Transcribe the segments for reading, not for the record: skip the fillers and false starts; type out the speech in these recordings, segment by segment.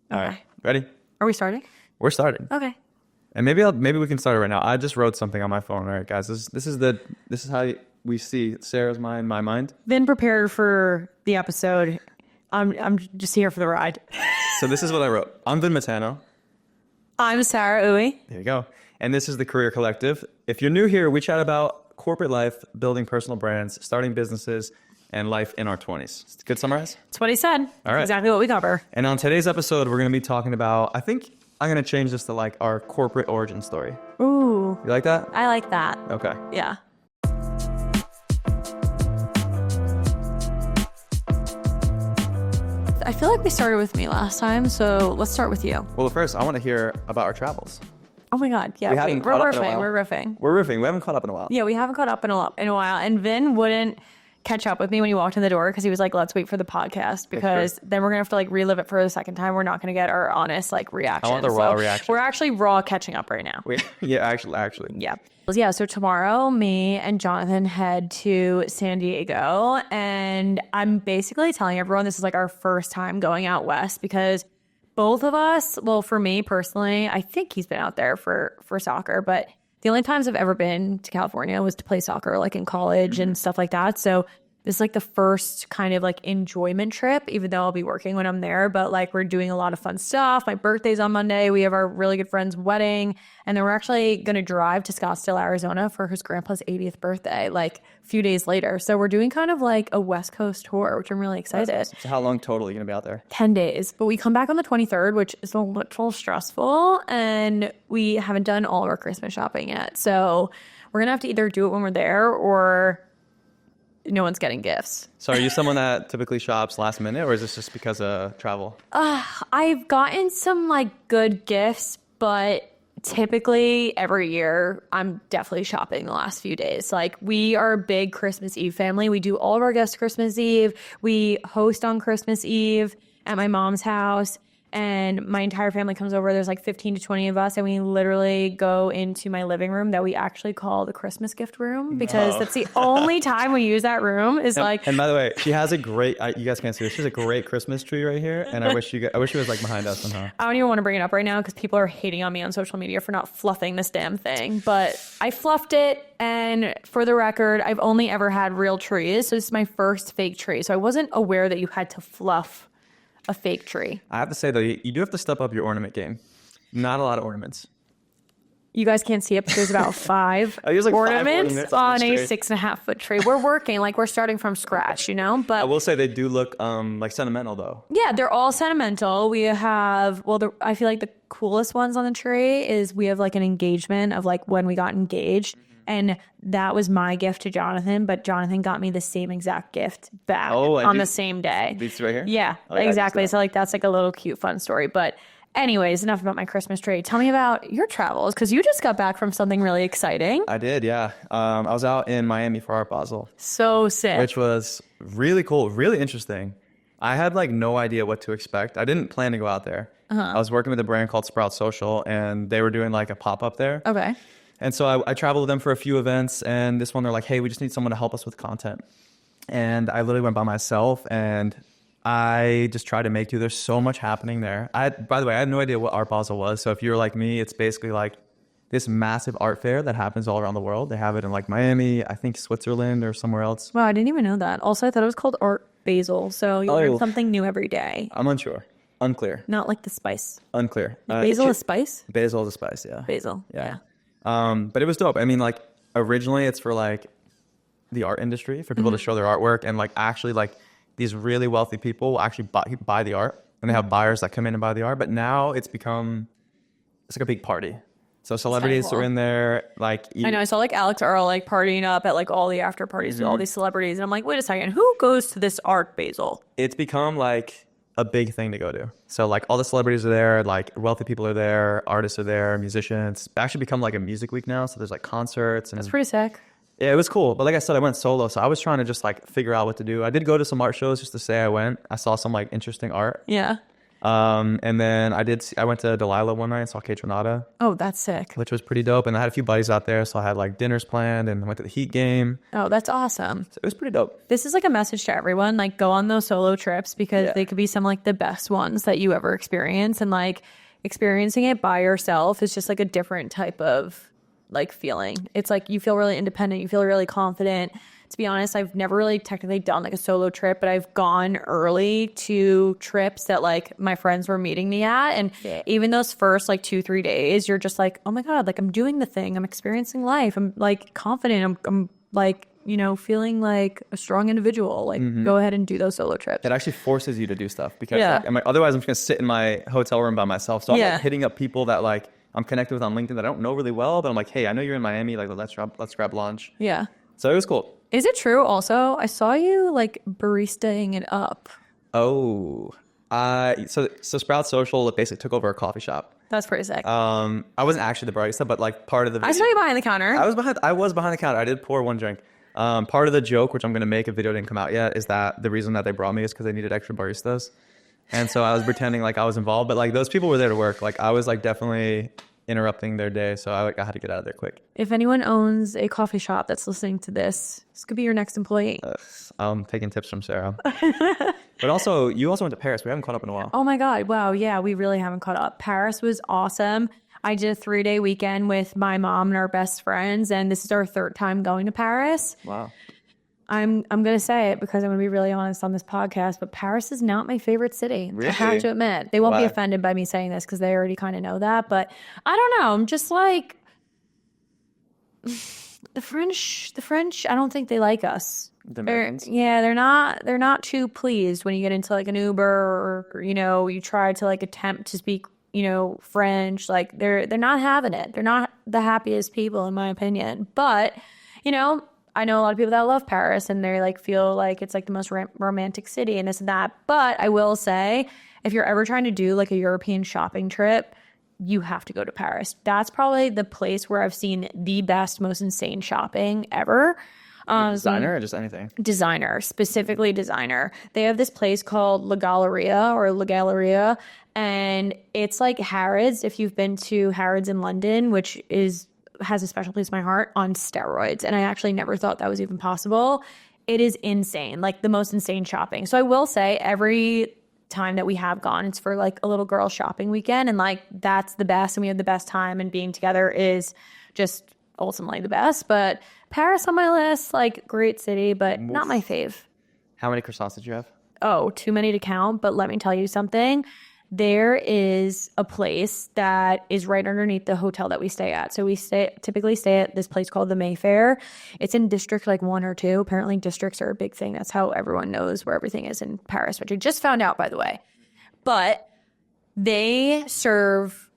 All right. Ready? Are we starting? We're starting. Okay. And maybe we can start it right now. I just wrote something on my phone. All right, guys. This is how we see Sarah's mind, my mind. Been prepared for the episode. I'm just here for the ride. So this is what I wrote. I'm Vin Matano. I'm Sara Uwe. There you go. And this is the Career Collective. If you're new here, we chat about corporate life, building personal brands, starting businesses, and life in our 20s. Good summarize? That's what he said. All right. Exactly what we cover. And on today's episode, we're going to be talking about, I think I'm going to change this to like our corporate origin story. Ooh. You like that? I like that. Okay. Yeah. I feel like we started with me last time, so let's start with you. Well, first, I want to hear about our travels. Oh my God. Yeah. We haven't We're caught up in a riffing. while. We're riffing. We're riffing. We haven't caught up in a while. Yeah, we haven't caught up in a while. And Vin wouldn't catch up with me when he walked in the door because he was like, let's wait for the podcast because then we're going to have to like relive it for the second time. We're not going to get our honest like reaction. I want the raw reaction. We're actually raw catching up right now. Yeah, actually. Yeah. Yeah, so tomorrow, me and Jonathan head to San Diego, and I'm basically telling everyone this is like our first time going out west because both of us, well, for me personally, I think he's been out there for soccer, but the only times I've ever been to California was to play soccer, like in college and stuff like that. So this is like the first kind of like enjoyment trip, even though I'll be working when I'm there. But like we're doing a lot of fun stuff. My birthday's on Monday. We have our really good friend's wedding. And then we're actually going to drive to Scottsdale, Arizona for his grandpa's 80th birthday, like a few days later. So we're doing kind of like a West Coast tour, which I'm really excited. Awesome. So how long total are you going to be out there? 10 days. But we come back on the 23rd, which is a little stressful. And we haven't done all of our Christmas shopping yet. So we're going to have to either do it when we're there or no one's getting gifts. So are you someone that typically shops last minute, or is this just because of travel? I've gotten some like good gifts, but typically every year I'm definitely shopping the last few days. Like we are a big Christmas Eve family. We do all of our guests Christmas Eve. We host on Christmas Eve at my mom's house. And my entire family comes over. There's like 15 to 20 of us. And we literally go into my living room that we actually call the Christmas gift room because that's the only time we use that room is like. And by the way, she has a great, you guys can't see this. She has a great Christmas tree right here. And I wish it was like behind us somehow. I don't even want to bring it up right now because people are hating on me on social media for not fluffing this damn thing. But I fluffed it. And for the record, I've only ever had real trees. So this is my first fake tree. So I wasn't aware that you had to fluff a fake tree. I have to say, though, you do have to step up your ornament game. Not a lot of ornaments. You guys can't see it, but there's about five ornaments on a 6.5 foot tree. We're working, like we're starting from scratch, you know? But I will say they do look like sentimental, though. Yeah, they're all sentimental. We have, I feel like the coolest ones on the tree is we have like an engagement of like when we got engaged. And that was my gift to Jonathan, but Jonathan got me the same exact gift back on the same day. These two right here? Yeah, exactly. So like that's like a little cute, fun story. But anyways, enough about my Christmas tree. Tell me about your travels because you just got back from something really exciting. I did, yeah. I was out in Miami for Art Basel. So sick. Which was really cool, really interesting. I had like no idea what to expect. I didn't plan to go out there. I was working with a brand called Sprout Social, and they were doing like a pop-up there. Okay. And so I traveled with them for a few events, and this one they're like, hey, we just need someone to help us with content. And I literally went by myself, and I just tried to make do. There's so much happening there. By the way, I had no idea what Art Basel was. So if you're like me, it's basically like this massive art fair that happens all around the world. They have it in like Miami, I think Switzerland or somewhere else. Wow, I didn't even know that. Also, I thought it was called Art Basil. So you learn something new every day. I'm unsure. Unclear. Not like the spice. Unclear. Basil is spice? Basil is a spice, yeah. Basil, yeah. But it was dope. I mean, like, originally it's for, like, the art industry, for people to show their artwork. And, like, actually, like, these really wealthy people will actually buy the art. And they have buyers that come in and buy the art. But now it's like a big party. So celebrities are in there. Like, I know. I saw, like, Alex Earl, like, partying up at, like, all the after parties with all these celebrities. And I'm like, wait a second. Who goes to this Art Basel? It's become, like, a big thing to go to. So like all the celebrities are there, like wealthy people are there, artists are there, musicians. It's actually become like a music week now. So there's like concerts. And that's pretty sick. Yeah, it was cool. But like I said, I went solo. So I was trying to just like figure out what to do. I did go to some art shows just to say I went. I saw some like interesting art. Yeah. And then I went to Delilah one night and saw Kate Renata, Oh, that's sick. which was pretty dope. And I had a few buddies out there, so I had like dinners planned and went to the Heat game. Oh, that's awesome. So it was pretty dope. This is like a message to everyone. Like, go on those solo trips because they could be some like the best ones that you ever experience. And like experiencing it by yourself is just like a different type of like feeling. It's like you feel really independent. You feel really confident. To be honest, I've never really technically done like a solo trip, but I've gone early to trips that like my friends were meeting me at. And even those first like 2-3 days, you're just like, oh my God, like I'm doing the thing. I'm experiencing life. I'm like confident. I'm like, you know, feeling like a strong individual. Like go ahead and do those solo trips. It actually forces you to do stuff because otherwise I'm just going to sit in my hotel room by myself. So I'm like hitting up people that like I'm connected with on LinkedIn that I don't know really well, but I'm like, hey, I know you're in Miami. Like, let's grab lunch. Yeah. So it was cool. Is it true also? I saw you like baristaing it up. Oh, so Sprout Social basically took over a coffee shop. That's pretty sick. I wasn't actually the barista, but like part of the video, I saw you behind the counter. I was behind the counter. I did pour one drink. Part of the joke, which I'm going to make, a video didn't come out yet, is that the reason that they brought me is because they needed extra baristas. And so I was pretending like I was involved, but like those people were there to work. Like I was like definitely interrupting their day. So I had to get out of there quick. If anyone owns a coffee shop that's listening to this could be your next employee. I'm taking tips from Sarah. But also, you also went to Paris. We haven't caught up in a while. Oh my God. Wow. Yeah, we really haven't caught up. Paris was awesome. I did a 3-day weekend with my mom and our best friends, and this is our 3rd time going to Paris. Wow. I'm going to say it because I'm going to be really honest on this podcast, but Paris is not my favorite city. Really? I have to admit. They won't be offended by me saying this because they already kind of know that, but I don't know. I'm just like, the French, I don't think they like us. They're not too pleased when you get into like an Uber or, you know, you try to like attempt to speak, you know, French. Like they're not having it. They're not the happiest people in my opinion. But, you know, I know a lot of people that love Paris and they like feel like it's like the most romantic city and this and that. But I will say, if you're ever trying to do like a European shopping trip, you have to go to Paris. That's probably the place where I've seen the best, most insane shopping ever. Designer or just anything? Designer, specifically designer. They have this place called La Galleria, and it's like Harrods. If you've been to Harrods in London, which has a special place in my heart, on steroids. And I actually never thought that was even possible. It is insane, like the most insane shopping. So I will say every time that we have gone, it's for like a little girl shopping weekend. And like, that's the best. And we have the best time, and being together is just ultimately the best. But Paris on my list, like great city, but not my fave. How many croissants did you have? Oh, too many to count. But let me tell you something. There is a place that is right underneath the hotel that we stay at. So we typically stay at this place called the Mayfair. It's in district like 1 or 2. Apparently districts are a big thing. That's how everyone knows where everything is in Paris, which I just found out, by the way. But they serve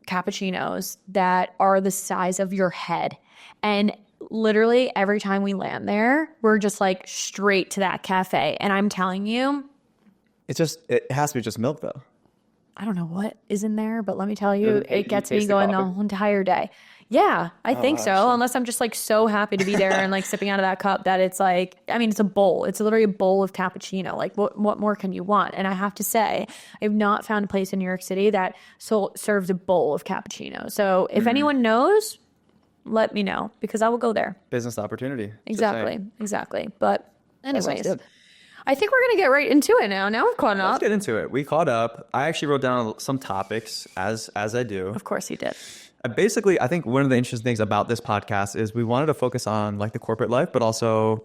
cappuccinos that are the size of your head. And literally every time we land there, we're just like straight to that cafe. And I'm telling you, it has to be just milk though. I don't know what is in there, but let me tell you, it gets me going the whole entire day. Yeah, I think so. Actually. Unless I'm just like so happy to be there and like sipping out of that cup that it's like, I mean, it's a bowl. It's literally a bowl of cappuccino. Like what more can you want? And I have to say, I've not found a place in New York City that serves a bowl of cappuccino. So if anyone knows, let me know because I will go there. Business opportunity. Exactly. But anyways, good. I think we're going to get right into it now. Now we've caught up. Let's get into it. We caught up. I actually wrote down some topics as I do. Of course you did. Basically, I think one of the interesting things about this podcast is we wanted to focus on like the corporate life, but also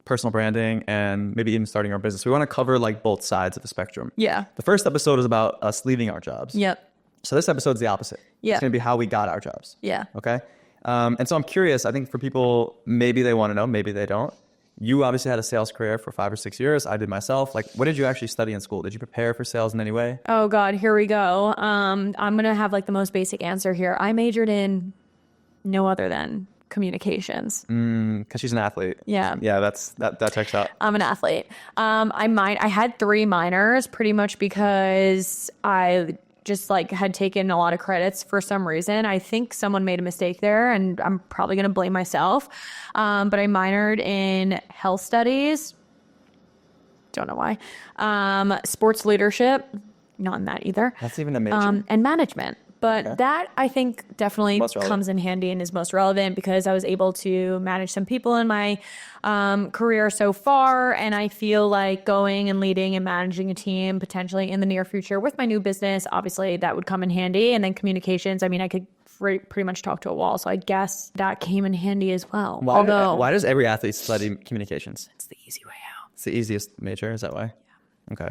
personal branding and maybe even starting our business. We want to cover like both sides of the spectrum. Yeah. The first episode is about us leaving our jobs. Yep. So this episode is the opposite. Yeah. It's going to be how we got our jobs. Yeah. Okay. And so I'm curious, I think for people, maybe they want to know, maybe they don't. You obviously had a sales career for 5 or 6 years. I did myself. Like, what did you actually study in school? Did you prepare for sales in any way? Oh God, here we go. I'm going to have like the most basic answer here. I majored in no other than communications. Because she's an athlete. Yeah. Yeah, that checks out. I'm an athlete. I had 3 minors pretty much because I just like had taken a lot of credits for some reason. I think someone made a mistake there and I'm probably going to blame myself. But I minored in health studies. Don't know why. Sports leadership not in that either. That's even a major. And management. But that, I think, definitely comes in handy and is most relevant because I was able to manage some people in my career so far. And I feel like going and leading and managing a team potentially in the near future with my new business, obviously that would come in handy. And then communications, I mean, I could pretty much talk to a wall. So I guess that came in handy as well. Why does every athlete study communications? It's the easy way out. It's the easiest major. Is that why? Yeah. Okay.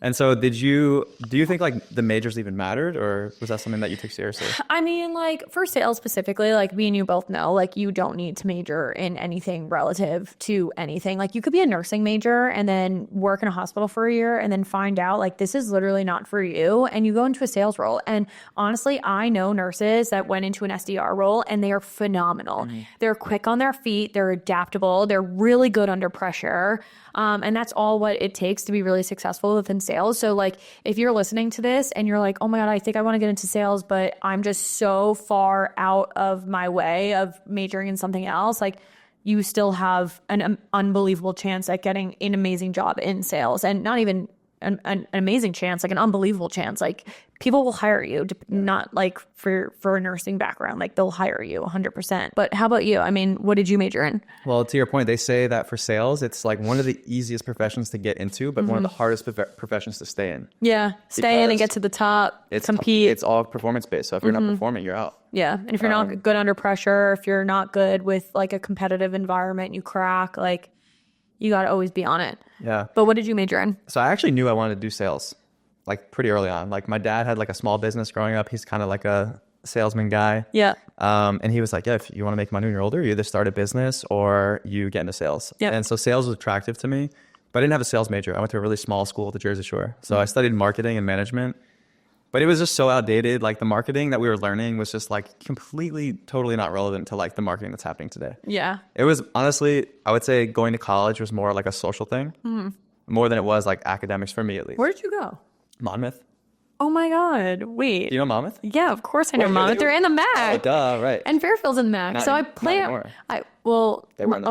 And so do you think like the majors even mattered, or was that something that you took seriously? I mean, like for sales specifically, like me and you both know, like you don't need to major in anything relative to anything. Like you could be a nursing major and then work in a hospital for a year and then find out like this is literally not for you. And you go into a sales role. And honestly, I know nurses that went into an SDR role and they are phenomenal. Mm-hmm. They're quick on their feet. They're adaptable. They're really good under pressure. And that's all what it takes to be really successful within sales. So like if you're listening to this and you're like, oh my God, I think I want to get into sales, but I'm just so far out of my way of majoring in something else, like you still have an unbelievable chance at getting an amazing job in sales, and not even an amazing chance, like an unbelievable chance. Like people will hire you, not like for a nursing background, like they'll hire you 100%. But how about you? I mean, what did you major in? Well, to your point, they say that for sales, it's like one of the easiest professions to get into, but one of the hardest professions to stay in. Yeah. Stay in and get to the top, compete. It's all performance based. So if you're not performing, you're out. Yeah. And if you're not good under pressure, if you're not good with like a competitive environment, you crack, like you got to always be on it. Yeah. But what did you major in? So I actually knew I wanted to do sales like pretty early on. Like my dad had like a small business growing up. He's kind of like a salesman guy. Yeah. And he was like, yeah, if you want to make money when you're older, you either start a business or you get into sales. Yep. And so sales was attractive to me, but I didn't have a sales major. I went to a really small school at the Jersey Shore. So I studied marketing and management, but it was just so outdated. Like the marketing that we were learning was just like completely, totally not relevant to like the marketing that's happening today. Yeah. It was honestly, I would say going to college was more like a social thing, more than it was like academics for me at least. Where did you go? Monmouth. Oh my God. Wait. Do you know Monmouth? Yeah, of course I know Monmouth. They're in the MAC. Oh, duh, right. And Fairfield's in the MAC. Not So I play it.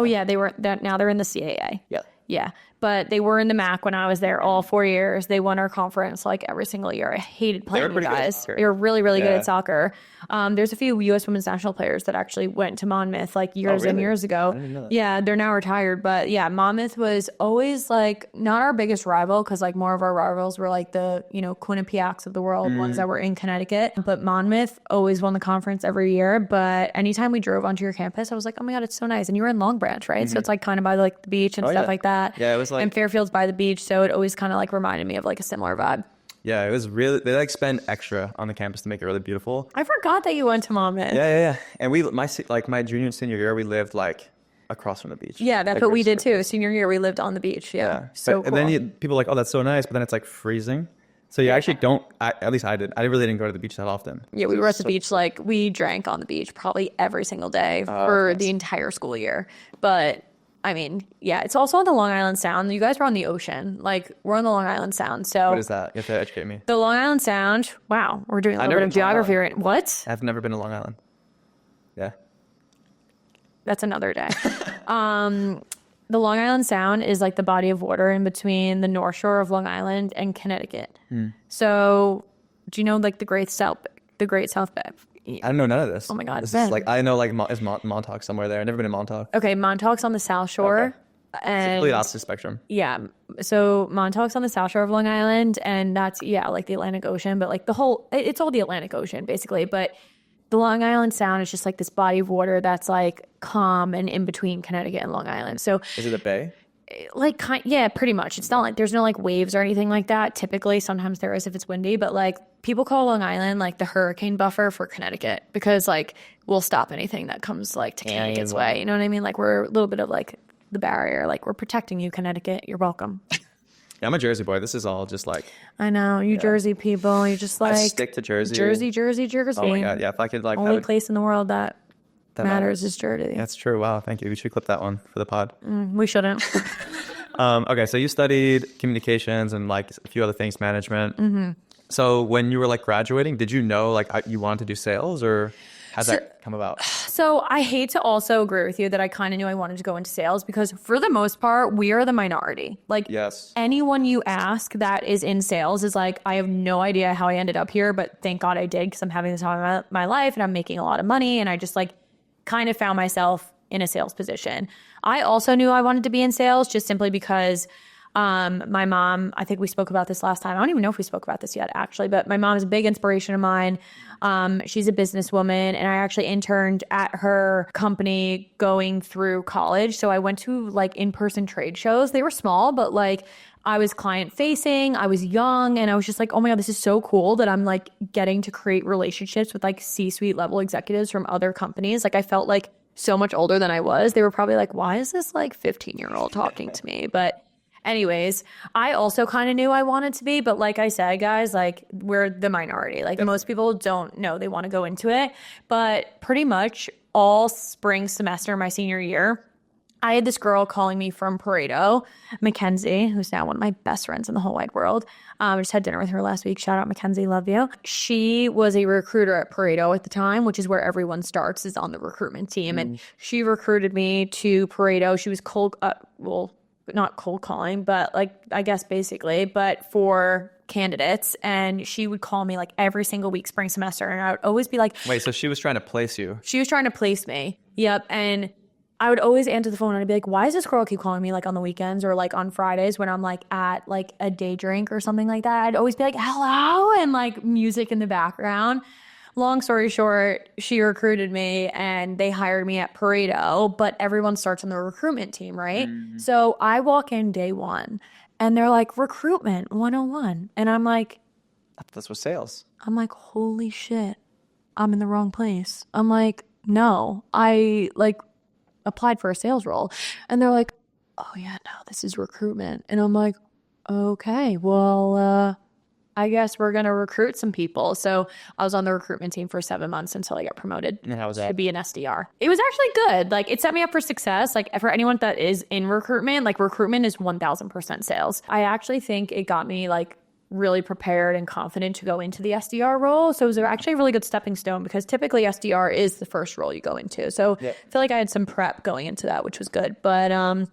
Yeah, they were. Now they're in the CAA. Yeah. Yeah. But they were in the MAC when I was there all 4 years. They won our conference like every single year. I hated playing you guys. They were really, really good at soccer. There's a few U.S. women's national players that actually went to Monmouth like years and years ago. I didn't know that. Yeah, they're now retired. But yeah, Monmouth was always like not our biggest rival because like more of our rivals were like the, Quinnipiacs of the world, ones that were in Connecticut. But Monmouth always won the conference every year. But anytime we drove onto your campus, I was like, oh my God, it's so nice. And you were in Long Branch, right? So it's like kind of by like the beach and stuff like that. Yeah, it was like... And Fairfield's by the beach, so it always kind of like reminded me of like a similar vibe. Yeah, it was really, they like spend extra on the campus to make it really beautiful. I forgot that you went to Monmouth. Yeah. And my junior and senior year, we lived like across from the beach. Yeah, that's like, what we did too. Senior year, we lived on the beach. Yeah. So cool. And then people are like, oh, that's so nice. But then it's like freezing. So you actually don't, at least I did. I really didn't go to the beach that often. Yeah, we were at the beach, like we drank on the beach probably every single day for the entire school year. But I mean, yeah, it's also on the Long Island Sound. You guys were on the ocean. Like, we're on the Long Island Sound. So what is that? You have to educate me. The Long Island Sound. Wow, we're doing a little bit of geography right. What? I've never been to Long Island. Yeah. That's another day. The Long Island Sound is like the body of water in between the North Shore of Long Island and Connecticut. So, do you know like the Great South Bay? I don't know none of this. Oh my God, this is like I know like is Montauk somewhere there. I've never been to Montauk. Okay, Montauk's on the South Shore. Okay. And it's completely opposite spectrum. Yeah, so Montauk's on the South Shore of Long Island, and that's like the Atlantic Ocean, but like it's all the Atlantic Ocean basically. But the Long Island Sound is just like this body of water that's like calm and in between Connecticut and Long Island. So is it a bay? Like, yeah, pretty much. It's not like there's no like waves or anything like that. Typically, sometimes there is if it's windy, but like people call Long Island like the hurricane buffer for Connecticut because like we'll stop anything that comes like to Connecticut's way. You know what I mean? Like we're a little bit of like the barrier. Like we're protecting you, Connecticut. You're welcome. Yeah, I'm a Jersey boy. This is all just like I know you Jersey people. You're just like I stick to Jersey. Jersey. Oh my God, yeah. If I could like only place in the world that matters is Jersey. That's true. Wow, thank you. We should clip that one for the pod. We shouldn't. Okay, so you studied communications and like a few other things, management. So when you were like graduating, did you know like you wanted to do sales, or how'd that come about? So I hate to also agree with you that I kind of knew I wanted to go into sales because for the most part, we are the minority. Like Yes. anyone you ask that is in sales is like, I have no idea how I ended up here, but thank God I did because I'm having the time of my life and I'm making a lot of money. And I just like kind of found myself in a sales position. I also knew I wanted to be in sales just simply because my mom, I think we spoke about this last time. I don't even know if we spoke about this yet, actually, but my mom is a big inspiration of mine. She's a businesswoman, and I actually interned at her company going through college. So I went to like in-person trade shows. They were small, but like I was client facing, I was young, and I was just like, oh my God, this is so cool that I'm like getting to create relationships with like C-suite level executives from other companies. Like I felt like so much older than I was. They were probably like, why is this like 15-year-old talking to me? But anyways, I also kind of knew I wanted to be, but like I said, guys, like we're the minority. Like most people don't know they want to go into it. But pretty much all spring semester my senior year, I had this girl calling me from Pareto, Mackenzie, who's now one of my best friends in the whole wide world. I just had dinner with her last week. Shout out Mackenzie, love you. She was a recruiter at Pareto at the time, which is where everyone starts, is on the recruitment team. And she recruited me to Pareto. She was not cold calling, but like, I guess basically, but for candidates. And she would call me like every single week, spring semester. And I would always be like, Wait, so she was trying to place you? She was trying to place me. Yep. And I would always answer the phone and I'd be like, why does this girl keep calling me like on the weekends or like on Fridays when I'm like at like a day drink or something like that? I'd always be like, hello, and like music in the background. Long story short, she recruited me and they hired me at Pareto, but everyone starts on the recruitment team, right? So I walk in day one and they're like, recruitment 101. And I'm like, That's what sales. holy shit, I'm in the wrong place. I'm like, no, I like applied for a sales role. And they're like, oh yeah, no, this is recruitment. And I'm like, okay, well, I guess we're going to recruit some people. So I was on the recruitment team for 7 months until I got promoted And how was that? to be an SDR. It was actually good. Like it set me up for success. Like for anyone that is in recruitment, like recruitment is 1000% sales. I actually think it got me like really prepared and confident to go into the SDR role. So it was actually a really good stepping stone because typically SDR is the first role you go into. So I feel like I had some prep going into that, which was good. But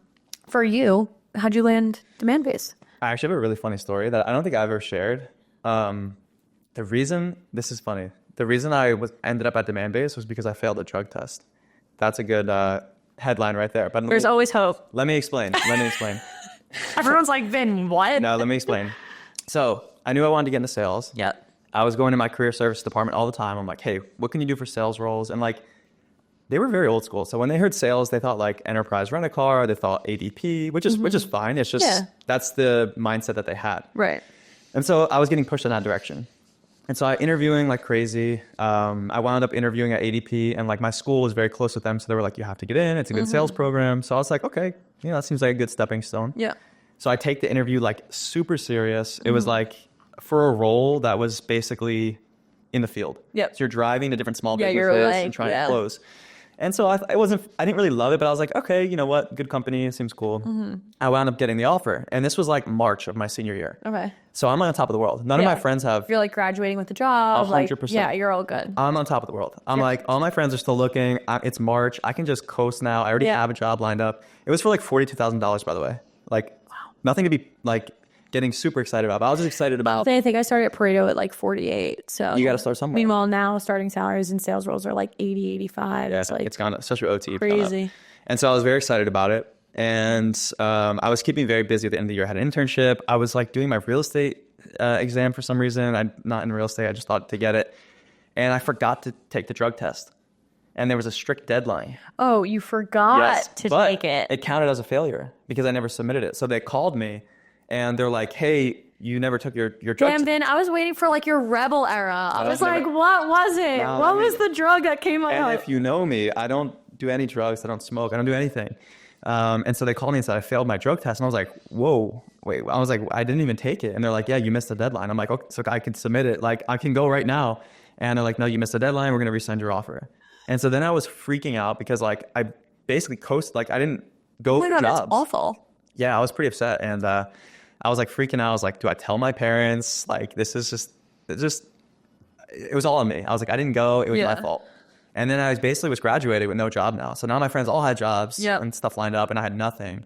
for you, how'd you land demand base? I actually have a really funny story that I don't think I've ever shared. This is funny. The reason I ended up at Demand Base was because I failed a drug test. That's a good headline right there. But There's always hope. Let me explain. Everyone's like, Vin, what? No, let me explain. So I knew I wanted to get into sales. Yep. I was going to my career service department all the time. I'm like, hey, what can you do for sales roles? And like, they were very old school. So when they heard sales, they thought like enterprise rent a car. They thought ADP, which is fine. It's just that's the mindset that they had. Right. And so I was getting pushed in that direction. And so I interviewing like crazy. I wound up interviewing at ADP, and like my school was very close with them. So they were like, you have to get in. It's a good sales program. So I was like, okay, that seems like a good stepping stone. Yeah. So I take the interview like super serious. It was like for a role that was basically in the field. Yep. So you're driving to different small businesses you're like, and trying to close. And so I didn't really love it, but I was like, okay, you know what? Good company. It seems cool. I wound up getting the offer. And this was like March of my senior year. Okay. So I'm on top of the world. None of my friends have. You're like graduating with a job. 100%. Like, yeah, you're all good. I'm on top of the world. I'm like, all my friends are still looking. It's March. I can just coast now. I already have a job lined up. It was for like $42,000, by the way. Like, nothing to be like getting super excited about. But I was just excited about. I think I started at Pareto at like 48. So you got to start somewhere. Meanwhile, now starting salaries in sales roles are like 80, 85. Yeah, it's like it's gone up, especially OT. crazy. And so I was very excited about it. And I was keeping very busy at the end of the year. I had an internship. I was like doing my real estate exam for some reason. I'm not in real estate. I just thought to get it. And I forgot to take the drug test. And there was a strict deadline. Oh, you forgot to take it. It counted as a failure because I never submitted it. So they called me and they're like, hey, you never took your drug test. Damn, Vin, I was waiting for like your rebel era. I was like, what was it? What was the drug that came out? And if you know me, I don't do any drugs. I don't smoke. I don't do anything. And so they called me and said I failed my drug test. And I was like, whoa, wait. I was like, I didn't even take it. And they're like, yeah, you missed the deadline. I'm like, okay, so I can submit it. Like, I can go right now. And they're like, no, you missed the deadline. We're going to resend your offer. And so then I was freaking out because like I basically coasted. Like I didn't go oh my God, jobs. That's awful. Yeah, I was pretty upset. And I was like freaking out. I was like, do I tell my parents? Like, this is it was all on me. I was like, I didn't go. It was my fault. And then I basically was graduated with no job now. So now my friends all had jobs and stuff lined up, and I had nothing.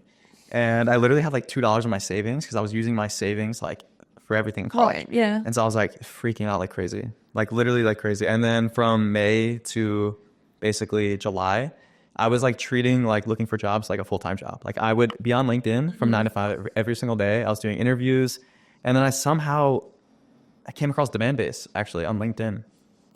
And I literally had like $2 in my savings because I was using my savings like for everything in college. Right, yeah. And so I was like freaking out like crazy, like literally like crazy. And then from May to basically July, I was like treating like looking for jobs like a full-time job. Like I would be on LinkedIn from 9 to 5 every single day. I was doing interviews, and then I came across Demand Base actually on LinkedIn,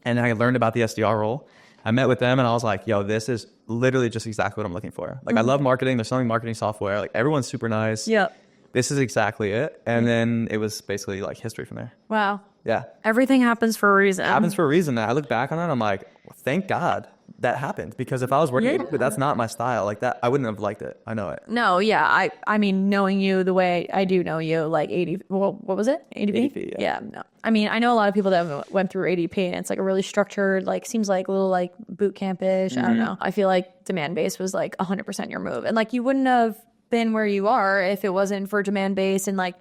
and I learned about the SDR role. I met with them and I was like, yo, this is literally just exactly what I'm looking for. Like I love marketing. They're selling marketing software. Like everyone's super nice. Yep. This is exactly it. And then it was basically like history from there. Wow. Yeah. Everything happens for a reason. It happens for a reason. I look back on it, I'm like, well, thank God that happened, because if I was working, that's not my style. Like that, I wouldn't have liked it. I know it. No, yeah. I mean, knowing you the way I do know you, like what was it? ADP? ADP, Yeah, no. I mean, I know a lot of people that went through ADP, and it's like a really structured, like seems like a little like boot camp-ish. I don't know. I feel like Demand Base was like 100% your move. And like you wouldn't have been where you are if it wasn't for Demand Base and like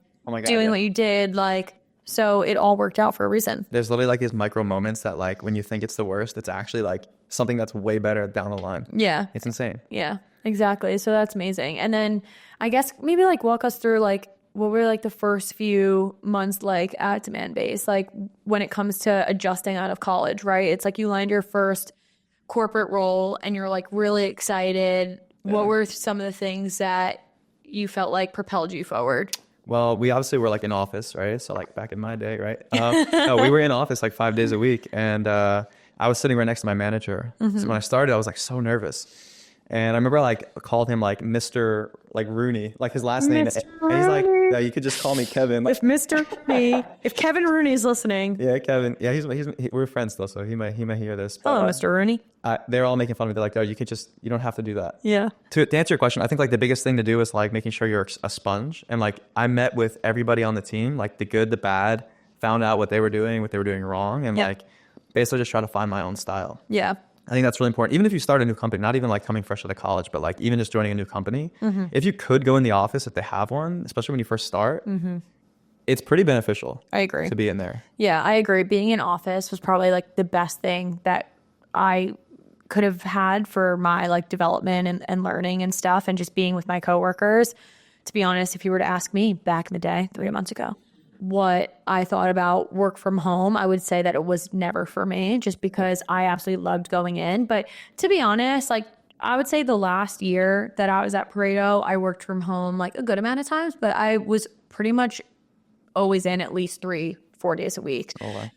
doing what you did. Like, so it all worked out for a reason. There's literally like these micro moments that like when you think it's the worst, it's actually like something that's way better down the line. Yeah. It's insane. Yeah, exactly. So that's amazing. And then I guess maybe like walk us through like what were like the first few months like at Demand Base, like when it comes to adjusting out of college, right? It's like you land your first corporate role and you're like really excited. Yeah. What were some of the things that you felt like propelled you forward? Well, we obviously were like in office, right? So like back in my day, right? No, we were in office like 5 days a week, and I was sitting right next to my manager. So when I started, I was like so nervous. And I remember I like called him like Mr. like Rooney, like his last name. Mr. And he's like, Rooney. yeah, you could just call me Kevin. Like, If Mr. Rooney, if Kevin Rooney's listening. yeah, Kevin. Yeah, we're friends still, so he might hear this. But, Hello, Mr. Rooney. they're all making fun of me. They're like, oh, you don't have to do that. Yeah. To answer your question, I think like the biggest thing to do is like making sure you're a sponge. And like I met with everybody on the team, like the good, the bad, found out what they were doing wrong, and like basically just try to find my own style. Yeah. I think that's really important. Even if you start a new company, not even like coming fresh out of college, but like even just joining a new company, if you could go in the office if they have one, especially when you first start, it's pretty beneficial. I agree. To be in there. Yeah, I agree. Being in office was probably like the best thing that I could have had for my like development and learning and stuff, and just being with my coworkers. To be honest, if you were to ask me back in the day, 3 months ago, what I thought about work from home, I would say that it was never for me, just because I absolutely loved going in. But to be honest, like I would say the last year that I was at Pareto, I worked from home like a good amount of times, but I was pretty much always in at least 3-4 days a week. Oh, wow.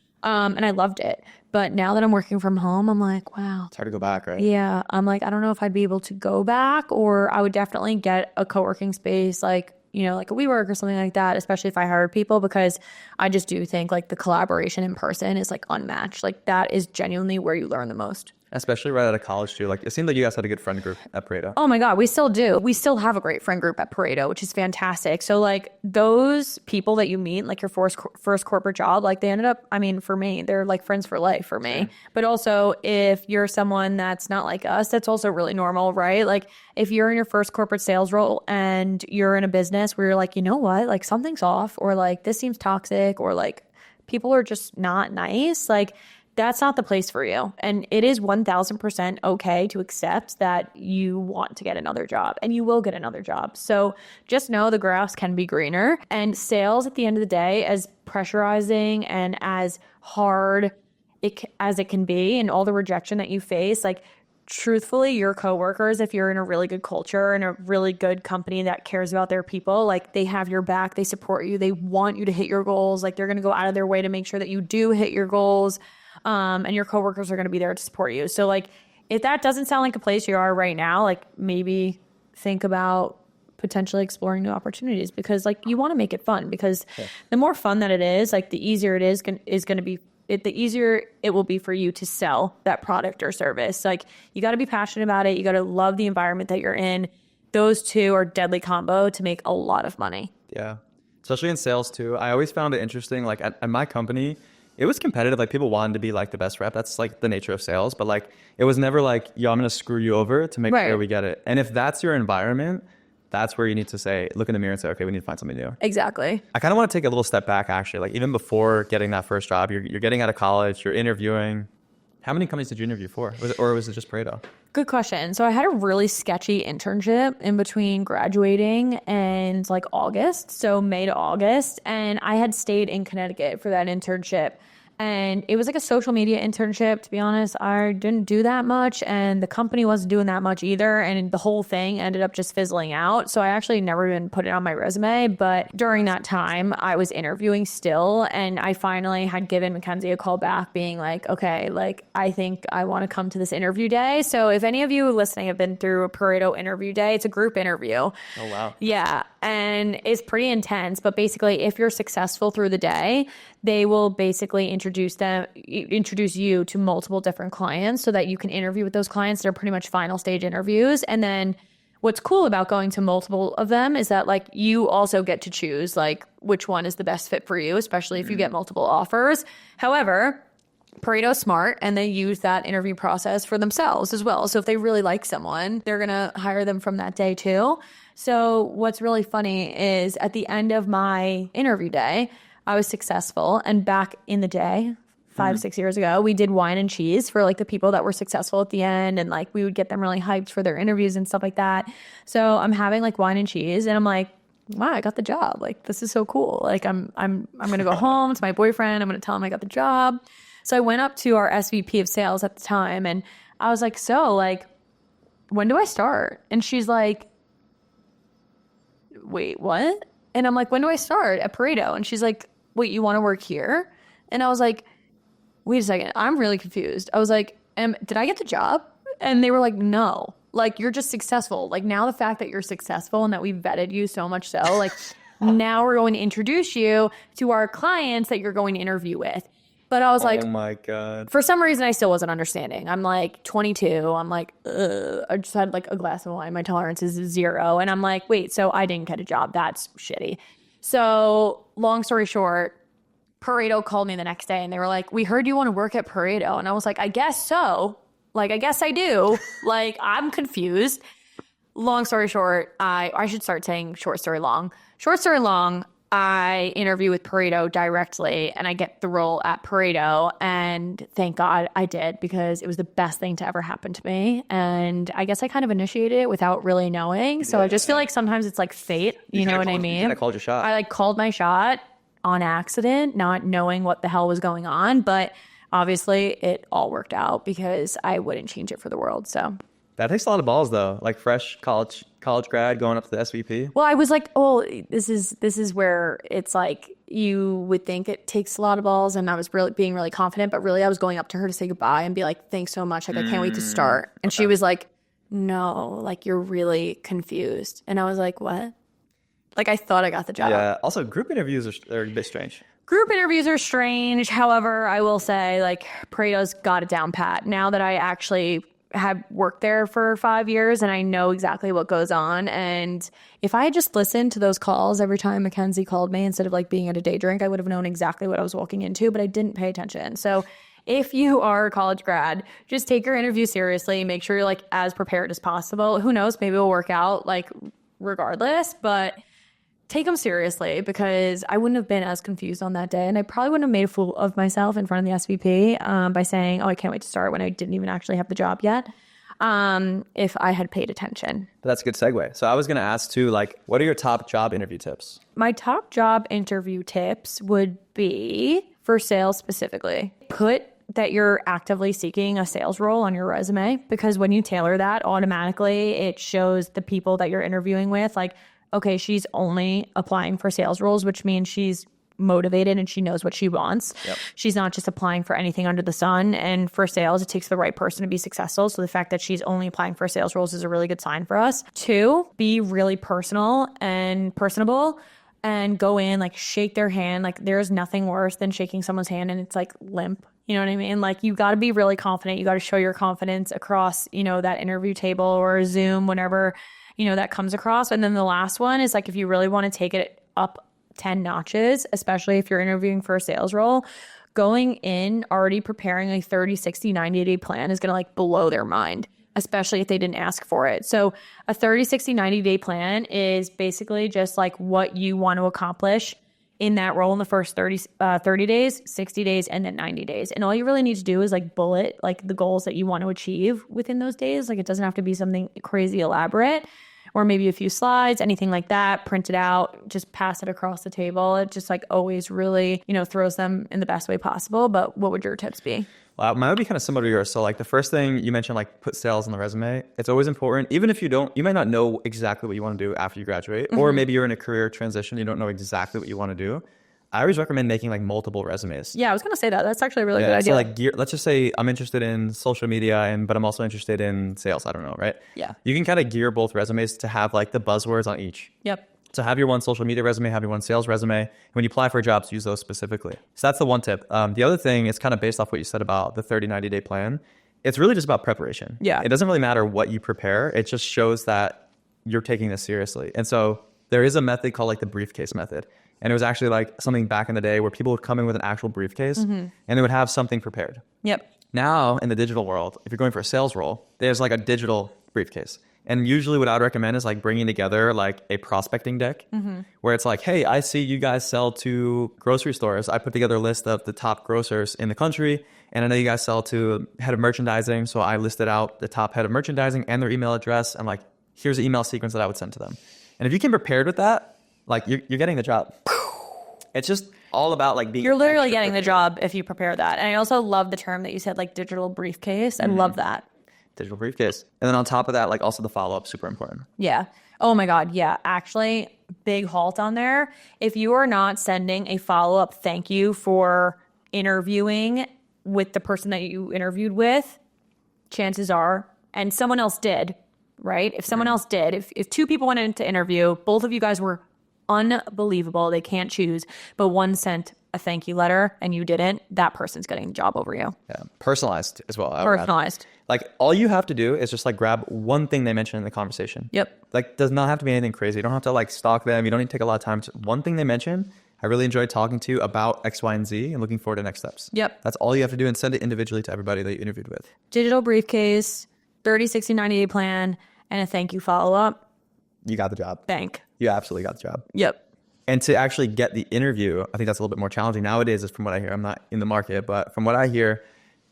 And I loved it. But now that I'm working from home, I'm like, wow. It's hard to go back, right? Yeah. I'm like, I don't know if I'd be able to go back, or I would definitely get a co-working space like, you know, like a WeWork or something like that, especially if I hired people, because I just do think like the collaboration in person is like unmatched. Like that is genuinely where you learn the most. Especially right out of college too. Like it seemed like you guys had a good friend group at Pareto. Oh my God, we still do. We still have a great friend group at Pareto, which is fantastic. So like those people that you meet, like your first corporate job, like they ended up, I mean, for me, they're like friends for life for me. Sure. But also if you're someone that's not like us, that's also really normal, right? Like if you're in your first corporate sales role and you're in a business where you're like, you know what, like something's off, or like this seems toxic, or like people are just not nice, like that's not the place for you. And it is 1000% okay to accept that you want to get another job, and you will get another job. So just know the grass can be greener, and sales at the end of the day, as pressurizing and as hard as it can be, and all the rejection that you face, like truthfully, your coworkers, if you're in a really good culture and a really good company that cares about their people, like they have your back, they support you, they want you to hit your goals. Like they're going to go out of their way to make sure that you do hit your goals. And your coworkers are going to be there to support you. So like, if that doesn't sound like a place you are right now, like maybe think about potentially exploring new opportunities, because like you want to make it fun, because the more fun that it is, like the easier it is going to be, the easier it will be for you to sell that product or service. Like you got to be passionate about it. You got to love the environment that you're in. Those two are deadly combo to make a lot of money. Yeah. Especially in sales too. I always found it interesting. Like at my company, it was competitive. Like people wanted to be like the best rep. That's like the nature of sales. But like it was never like, yo, I'm going to screw you over to make sure we get it. And if that's your environment, that's where you need to say, look in the mirror and say, okay, we need to find something new. Exactly. I kind of want to take a little step back actually. Like even before getting that first job, you're getting out of college, you're interviewing. How many companies did you interview for? Was it just Pareto? Good question. So I had a really sketchy internship in between graduating and like August, so May to August, and I had stayed in Connecticut for that internship. And it was like a social media internship. To be honest, I didn't do that much, and the company wasn't doing that much either. And the whole thing ended up just fizzling out. So I actually never even put it on my resume. But during that time, I was interviewing still, and I finally had given Mackenzie a call back being like, okay, like I think I want to come to this interview day. So if any of you listening have been through a Pareto interview day, it's a group interview. Oh, wow. Yeah. And it's pretty intense. But basically, if you're successful through the day, they will basically introduce you to multiple different clients so that you can interview with those clients. They're pretty much final stage interviews. And then what's cool about going to multiple of them is that like you also get to choose like which one is the best fit for you, especially if you get multiple offers. However, Pareto's smart and they use that interview process for themselves as well. So if they really like someone, they're going to hire them from that day too. So what's really funny is at the end of my interview day, I was successful. And back in the day, 5-6 years ago, we did wine and cheese for like the people that were successful at the end. And like we would get them really hyped for their interviews and stuff like that. So I'm having like wine and cheese and I'm like, wow, I got the job. Like, this is so cool. Like I'm going to go home to my boyfriend. I'm going to tell him I got the job. So I went up to our SVP of sales at the time and I was like, so like, when do I start? And she's like, wait, what? And I'm like, when do I start at Pareto? And she's like, wait, you want to work here? And I was like, wait a second, I'm really confused. I was like, did I get the job? And they were like, no, like you're just successful. Like now the fact that you're successful and that we vetted you so much so, like now we're going to introduce you to our clients that you're going to interview with. But I was like, oh my God. For some reason, I still wasn't understanding. I'm like 22. I'm like, I just had like a glass of wine. My tolerance is 0. And I'm like, wait, so I didn't get a job. That's shitty. So long story short, Pareto called me the next day and they were like, we heard you want to work at Pareto. And I was like, I guess so. Like, I guess I do. Like, I'm confused. Long story short, I should start saying short story long. Short story long, I interview with Pareto directly and I get the role at Pareto. And thank God I did because it was the best thing to ever happen to me. And I guess I kind of initiated it without really knowing. So I just feel like sometimes it's like fate. You know what I mean? I called your shot. I like called my shot on accident, not knowing what the hell was going on. But obviously it all worked out because I wouldn't change it for the world. So that takes a lot of balls though. Like fresh college grad going up to the SVP. Well, I was like, oh, this is where it's like you would think it takes a lot of balls, and I was really being really confident, but really I was going up to her to say goodbye and be like, thanks so much. Like I can't wait to start. And she was like, no, like you're really confused. And I was like, what? Like I thought I got the job. Yeah. Also, group interviews are a bit strange. Group interviews are strange. However, I will say like Pareto's got it down pat. Now that I actually have worked there for 5 years and I know exactly what goes on. And if I had just listened to those calls every time Mackenzie called me instead of like being at a day drink, I would have known exactly what I was walking into, but I didn't pay attention. So if you are a college grad, just take your interview seriously. Make sure you're like as prepared as possible. Who knows? Maybe it'll work out like regardless, but take them seriously because I wouldn't have been as confused on that day. And I probably wouldn't have made a fool of myself in front of the SVP by saying, oh, I can't wait to start when I didn't even actually have the job yet if I had paid attention. But that's a good segue. So I was going to ask too, like, what are your top job interview tips? My top job interview tips would be for sales specifically. Put that you're actively seeking a sales role on your resume because when you tailor that, automatically it shows the people that you're interviewing with like, okay, she's only applying for sales roles, which means she's motivated and she knows what she wants. Yep. She's not just applying for anything under the sun. And for sales, it takes the right person to be successful. So the fact that she's only applying for sales roles is a really good sign for us. 2, be really personal and personable and go in, like shake their hand. Like there's nothing worse than shaking someone's hand and it's like limp. You know what I mean? Like you got to be really confident. You got to show your confidence across, you know, that interview table or Zoom, whenever you know, that comes across. And then the last one is like, if you really want to take it up 10 notches, especially if you're interviewing for a sales role, going in already preparing a 30, 60, 90-day plan is going to like blow their mind, especially if they didn't ask for it. So a 30, 60, 90-day plan is basically just like what you want to accomplish in that role in the first 30 days, 60 days, and then 90 days. And all you really need to do is like bullet like the goals that you want to achieve within those days. Like it doesn't have to be something crazy elaborate, or maybe a few slides, anything like that, print it out, just pass it across the table. It just like always really, throws them in the best way possible. But what would your tips be? Well, mine would be kind of similar to yours. So like the first thing you mentioned, like put sales on the resume. It's always important. Even if you might not know exactly what you want to do after you graduate, or maybe you're in a career transition, you don't know exactly what you want to do. I always recommend making like multiple resumes. Yeah, I was going to say that. That's actually a really good idea. So like let's just say I'm interested in social media, but I'm also interested in sales. I don't know, right? Yeah. You can kind of gear both resumes to have like the buzzwords on each. Yep. So have your one social media resume, have your one sales resume. When you apply for jobs, use those specifically. So that's the one tip. The other thing is kind of based off what you said about the 30, 90-day plan. It's really just about preparation. Yeah. It doesn't really matter what you prepare. It just shows that you're taking this seriously. And so there is a method called like the briefcase method. And it was actually like something back in the day where people would come in with an actual briefcase and they would have something prepared. Yep. Now in the digital world, if you're going for a sales role, there's like a digital briefcase. And usually what I would recommend is like bringing together like a prospecting deck where it's like, hey, I see you guys sell to grocery stores. I put together a list of the top grocers in the country. And I know you guys sell to head of merchandising. So I listed out the top head of merchandising and their email address. And like, here's the email sequence that I would send to them. And if you can prepared with that, like you're getting the job. It's just all about like being. You're literally getting the job if you prepare that. And I also love the term that you said, like digital briefcase. I love that. Digital briefcase. And then on top of that, like also the follow-up, super important. Yeah. Oh my God. Yeah. Actually, big halt on there. If you are not sending a follow-up thank you for interviewing with the person that you interviewed with, chances are, and someone else did, right? If someone else did, if two people went in to interview, both of you guys were unbelievable. They can't choose, but one sent a thank you letter and you didn't, that person's getting the job over you. Yeah. Personalized as well. Personalized. Like all you have to do is just like grab one thing they mentioned in the conversation. Yep. Like does not have to be anything crazy. You don't have to like stalk them. You don't need to take a lot of time. Just one thing they mentioned. I really enjoyed talking to you about X, Y, and Z and looking forward to next steps. Yep. That's all you have to do and send it individually to everybody that you interviewed with. Digital briefcase, 30, 60, 90-day plan, and a thank you follow-up. You got the job. Bank. You absolutely got the job. Yep. And to actually get the interview, I think that's a little bit more challenging nowadays, is from what I hear. I'm not in the market, but from what I hear,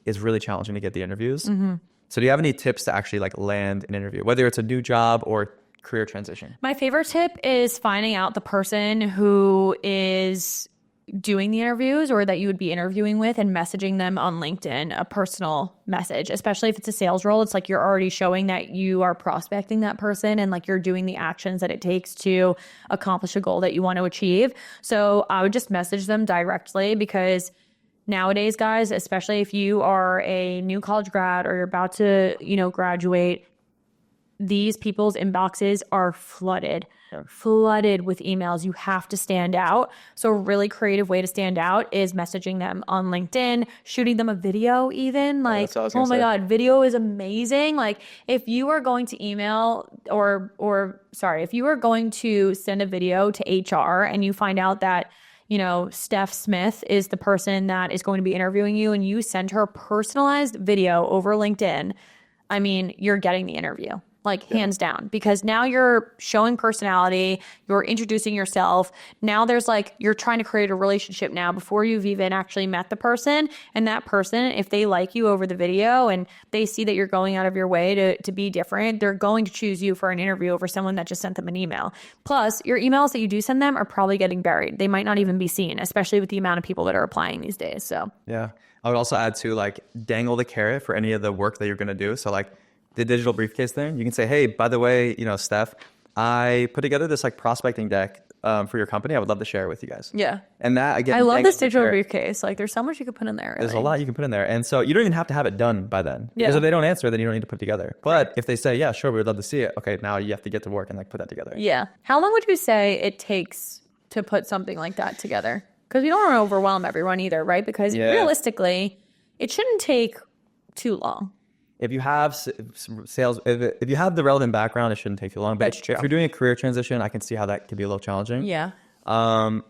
it's really challenging to get the interviews. So do you have any tips to actually like land an interview, whether it's a new job or career transition? My favorite tip is finding out the person who is doing the interviews or that you would be interviewing with and messaging them on LinkedIn, a personal message, especially if it's a sales role. It's like you're already showing that you are prospecting that person and like you're doing the actions that it takes to accomplish a goal that you want to achieve. So I would just message them directly, because nowadays, guys, especially if you are a new college grad or you're about to, graduate, these people's inboxes are flooded with emails. You have to stand out. So a really creative way to stand out is messaging them on LinkedIn, shooting them a video even. Like, oh my God, video is amazing. Like if you are going to email if you are going to send a video to HR and you find out that Steph Smith is the person that is going to be interviewing you and you send her a personalized video over LinkedIn, I mean, you're getting the interview. Like hands down, because now you're showing personality, you're introducing yourself. Now there's like, you're trying to create a relationship now before you've even actually met the person. And that person, if they like you over the video and they see that you're going out of your way to be different, they're going to choose you for an interview over someone that just sent them an email. Plus, your emails that you do send them are probably getting buried. They might not even be seen, especially with the amount of people that are applying these days. So yeah, I would also add to like dangle the carrot for any of the work that you're going to do. So like the digital briefcase thing, you can say, hey, by the way, Steph, I put together this like prospecting deck for your company. I would love to share it with you guys. Yeah. And that, again, I love this digital briefcase. Like there's so much you could put in there. Really. There's a lot you can put in there. And so you don't even have to have it done by then. Yeah. Because if they don't answer, then you don't need to put it together. But if they say, yeah, sure, we would love to see it. Okay, now you have to get to work and like put that together. Yeah. How long would you say it takes to put something like that together? Because you don't want to overwhelm everyone either, right? Because realistically, it shouldn't take too long. If you have sales, if you have the relevant background, it shouldn't take too long. But if you're doing a career transition, I can see how that could be a little challenging. Yeah. I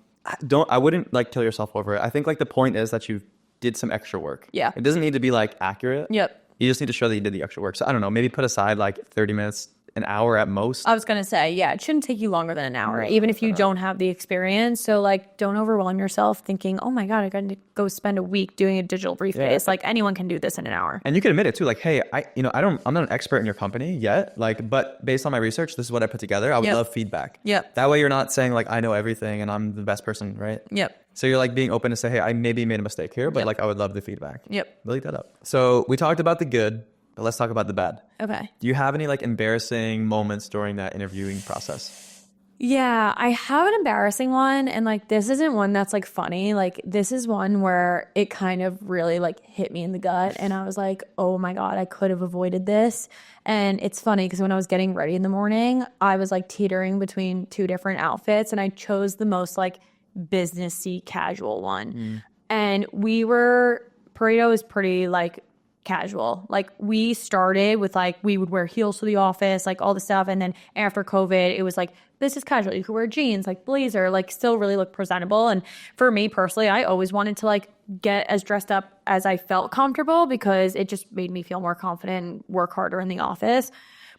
wouldn't like kill yourself over it. I think like the point is that you did some extra work. Yeah. It doesn't need to be like accurate. Yep. You just need to show that you did the extra work. So I don't know, maybe put aside like 30 minutes an hour at most. I was going to say, yeah, it shouldn't take you longer than an hour, even if you don't have the experience. So like, don't overwhelm yourself thinking, oh my God, I got to go spend a week doing a digital briefcase. Like anyone can do this in an hour. And you can admit it too. Like, hey, I'm not an expert in your company yet. Like, but based on my research, this is what I put together. I would love feedback. Yep. That way you're not saying like, I know everything and I'm the best person, right? Yep. So you're like being open to say, hey, I maybe made a mistake here, but like I would love the feedback. Yep. Leak that up. So we talked about the good, but let's talk about the bad. Okay. Do you have any like embarrassing moments during that interviewing process? Yeah, I have an embarrassing one. And like, this isn't one that's like funny. Like, this is one where it kind of really like hit me in the gut. And I was like, oh my God, I could have avoided this. And it's funny because when I was getting ready in the morning, I was like teetering between two different outfits. And I chose the most like businessy casual one. And Pareto is pretty like casual. Like we started with like, we would wear heels to the office, like all the stuff. And then after COVID, it was like, this is casual. You could wear jeans, like blazer, like still really look presentable. And for me personally, I always wanted to like get as dressed up as I felt comfortable because it just made me feel more confident and work harder in the office.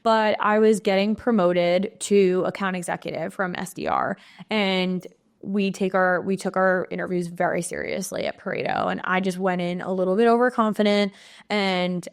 But I was getting promoted to account executive from SDR, and we took our interviews very seriously at Pareto, and I just went in a little bit overconfident, and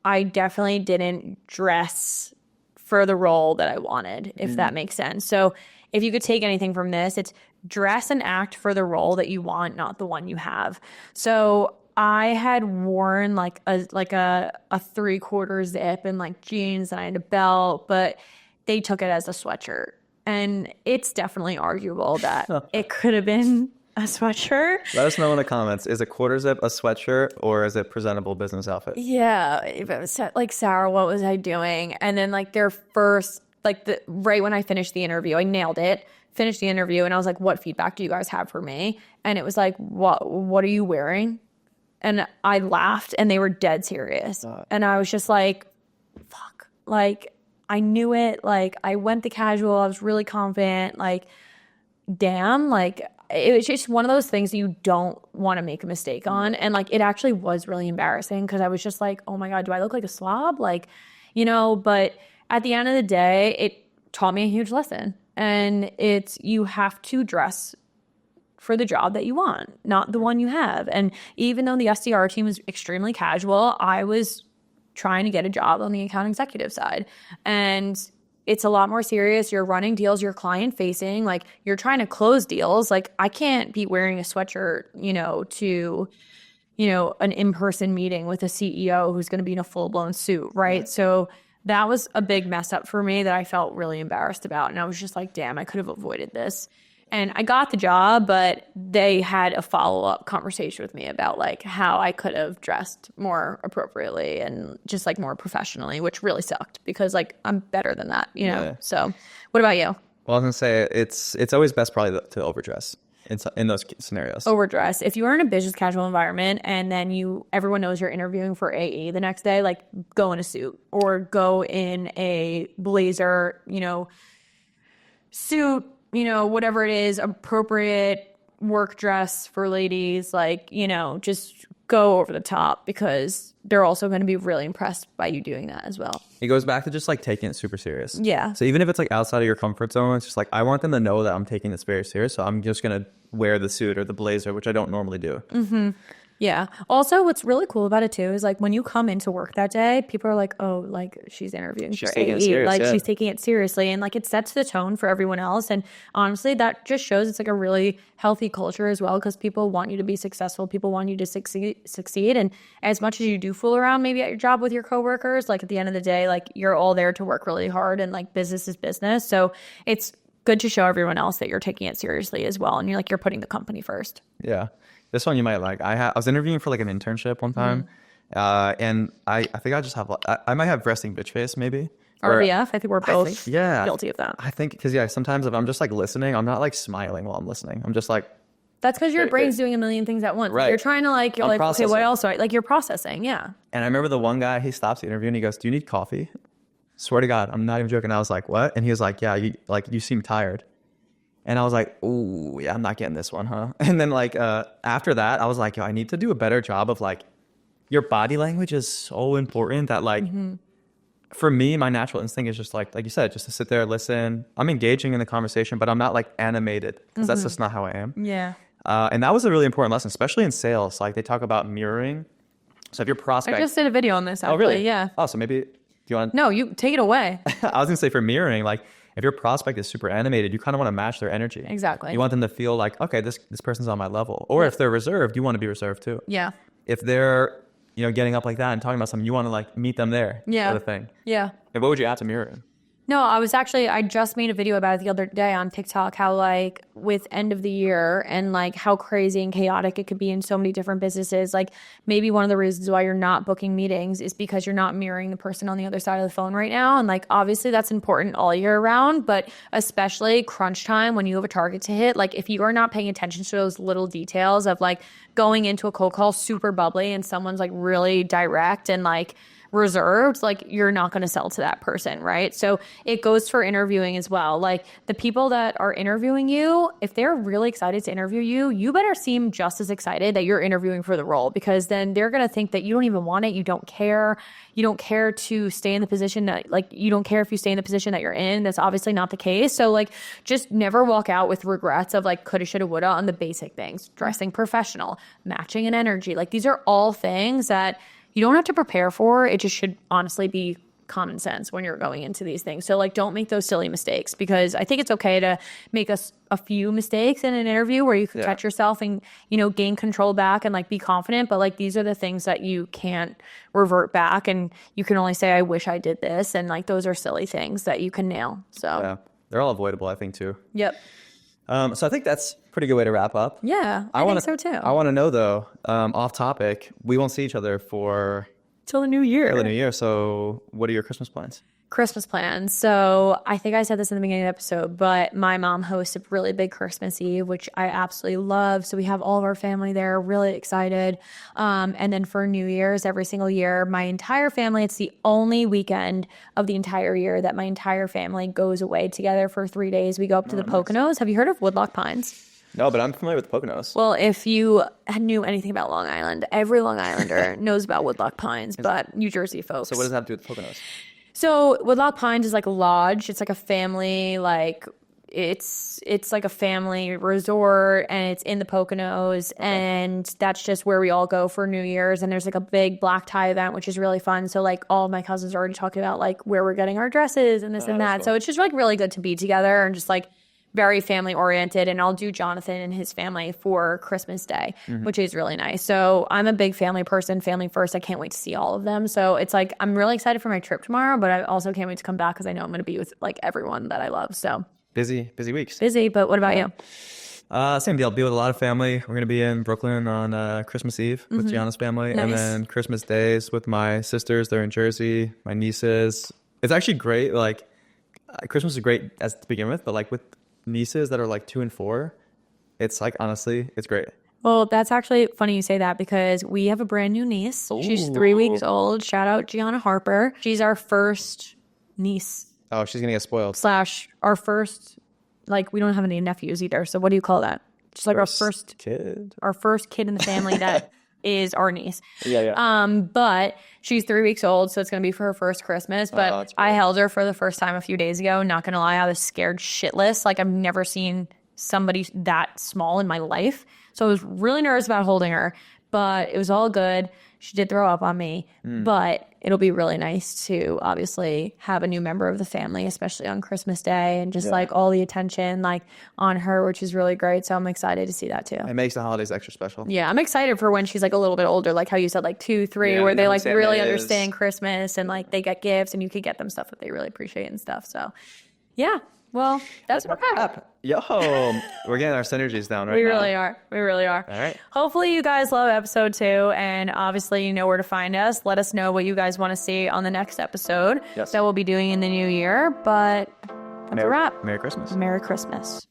I definitely didn't dress for the role that I wanted, if that makes sense. So if you could take anything from this, it's dress and act for the role that you want, not the one you have. So I had worn like a 3/4 zip and like jeans, and I had a belt, but they took it as a sweatshirt. And it's definitely arguable that it could have been a sweatshirt. Let us know in the comments. Is a quarter zip a sweatshirt or is it presentable business outfit? Yeah. It was like, Sarah, what was I doing? And then like their first, like right when I finished the interview, I nailed it, finished the interview. And I was like, what feedback do you guys have for me? And it was like, what are you wearing? And I laughed and they were dead serious. And I was just like, fuck, like, I knew it. Like, I went the casual. I was really confident. Like, damn. Like, it was just one of those things that you don't want to make a mistake on. And, like, it actually was really embarrassing because I was just like, oh, my God, do I look like a slob? Like, but at the end of the day, it taught me a huge lesson. And it's you have to dress for the job that you want, not the one you have. And even though the SDR team was extremely casual, I was trying to get a job on the account executive side. And it's a lot more serious. You're running deals, you're client facing, like you're trying to close deals. Like I can't be wearing a sweatshirt, to, an in-person meeting with a CEO who's going to be in a full-blown suit, right? So that was a big mess up for me that I felt really embarrassed about. And I was just like, damn, I could have avoided this. And I got the job, but they had a follow-up conversation with me about like how I could have dressed more appropriately and just like more professionally, which really sucked because like I'm better than that, Yeah. So what about you? Well, I was going to say it's always best probably to overdress in those scenarios. Overdress. If you are in a business casual environment and then everyone knows you're interviewing for AE the next day, like go in a suit or go in a blazer, suit, whatever it is, appropriate work dress for ladies, like, just go over the top because they're also going to be really impressed by you doing that as well. It goes back to just like taking it super serious. Yeah. So even if it's like outside of your comfort zone, it's just like, I want them to know that I'm taking this very serious. So I'm just going to wear the suit or the blazer, which I don't normally do. Mm-hmm. Yeah. Also, what's really cool about it too is like when you come into work that day, people are like, "Oh, like she's interviewing for AE, she's taking it seriously," and like it sets the tone for everyone else. And honestly, that just shows it's like a really healthy culture as well because people want you to be successful, people want you to succeed. And as much as you do fool around maybe at your job with your coworkers, like at the end of the day, like you're all there to work really hard, and like business is business. So it's good to show everyone else that you're taking it seriously as well, and you're putting the company first. Yeah. This one you might like. I was interviewing for like an internship one time, and I think I might have resting bitch face maybe. RBF. I think we're both guilty of that. I think because sometimes if I'm just like listening, I'm not like smiling while I'm listening. I'm just like. That's because your brain's doing a million things at once. Right. You're trying to okay, what else? You're processing, yeah. And I remember the one guy, he stops the interview and he goes, "Do you need coffee?" Swear to God, I'm not even joking. I was like, "What?" And he was like, "Yeah, you seem tired." And I was like, "Oh, yeah, I'm not getting this one, huh?" And then after that, I was like, "Yo, I need to do a better job of like, your body language is so important that like, for me, my natural instinct is just like you said, just to sit there, listen. I'm engaging in the conversation, but I'm not like animated because that's just not how I am. Yeah. And that was a really important lesson, especially in sales. Like they talk about mirroring. So if your prospect, I just did a video on this, actually. oh really? Yeah. Oh, so maybe do you want? No, you take it away. I was gonna say for mirroring, like if your prospect is super animated, you kind of want to match their energy. Exactly. You want them to feel like, okay, this person's on my level. Or if they're reserved, you want to be reserved too. Yeah. If they're getting up like that and talking about something, you want to like meet them there. Yeah. Sort of thing. Yeah. And what would you add to mirroring? No, I just made a video about it the other day on TikTok, how like with end of the year and like how crazy and chaotic it could be in so many different businesses. Like maybe one of the reasons why you're not booking meetings is because you're not mirroring the person on the other side of the phone right now. And like, obviously that's important all year round, but especially crunch time when you have a target to hit, like if you are not paying attention to those little details of like going into a cold call super bubbly and someone's like really direct and like reserved, like you're not going to sell to that person, right? So it goes for interviewing as well. Like the people that are interviewing you, if they're really excited to interview you, you better seem just as excited that you're interviewing for the role, because then they're going to think that you don't even want it. You don't care. You don't care to stay in the position that, like, you don't care if you stay in the position that you're in. That's obviously not the case. So like, just never walk out with regrets of like coulda, shoulda, woulda on the basic things. Dressing professional, matching an energy. Like these are all things that you don't have to prepare for. It just should honestly be common sense when you're going into these things. So like, don't make those silly mistakes, because I think it's okay to make a few mistakes in an interview where you can catch yourself and, gain control back and like be confident. But like, these are the things that you can't revert back, and you can only say, I wish I did this. And like, those are silly things that you can nail. So yeah, they're all avoidable, I think, too. Yep. So I think that's a pretty good way to wrap up. Yeah, I think so too. I want to know though, off topic, we won't see each other for till the new year. Till the new year. So what are your Christmas plans? Christmas plans. So I think I said this in the beginning of the episode, but my mom hosts a really big Christmas Eve, which I absolutely love. So we have all of our family there, really excited. And then for New Year's, every single year, my entire family, it's the only weekend of the entire year that my entire family goes away together for 3 days. We go up to the Poconos. Have you heard of Woodloch Pines? No, but I'm familiar with the Poconos. Well, if you knew anything about Long Island, every Long Islander knows about Woodloch Pines, but New Jersey folks. So what does that have to do with the Poconos? So Woodloch Pines is like a lodge. It's like a family, like it's like a family resort, and it's in the Poconos, and that's just where we all go for New Year's. And there's like a big black tie event, which is really fun. So like all of my cousins are already talking about like where we're getting our dresses and this and that. Cool. So it's just like really good to be together and just like very family oriented. And I'll do Jonathan and his family for Christmas Day, which is really nice. So I'm a big family person, family first. I can't wait to see all of them. So it's like, I'm really excited for my trip tomorrow, but I also can't wait to come back because I know I'm going to be with like everyone that I love. So busy weeks. Busy, but what about you? Same deal. I'll be with a lot of family. We're going to be in Brooklyn on Christmas Eve with Gianna's family. Nice. And then Christmas days with my sisters. They're in Jersey. My nieces. It's actually great. Like Christmas is great as to begin with, but like with nieces that are like 2 and 4, it's like, honestly, it's great. Well, that's actually funny you say that, because we have a brand new niece. Ooh. She's 3 weeks old. Shout out Gianna Harper. She's our first niece. Oh, she's gonna get spoiled. / our first, like, we don't have any nephews either. So what do you call that? Just like our first kid in the family that is our niece. Yeah. But she's 3 weeks old, so it's gonna be for her first Christmas. But I held her for the first time a few days ago. Not gonna lie, I was scared shitless. Like, I've never seen somebody that small in my life. So I was really nervous about holding her, but it was all good. She did throw up on me, but it'll be really nice to obviously have a new member of the family, especially on Christmas Day, and just like all the attention like on her, which is really great. So I'm excited to see that too. It makes the holidays extra special. Yeah, I'm excited for when she's like a little bit older, like how you said, like 2, 3, where they like really understand Christmas and like they get gifts and you could get them stuff that they really appreciate and stuff. So yeah. Well, that's a wrap. Yo, we're getting our synergies down right now. We really are. All right. Hopefully you guys love episode 2, and obviously you know where to find us. Let us know what you guys want to see on the next episode that we'll be doing in the new year. But that's a wrap. Merry Christmas. Merry Christmas.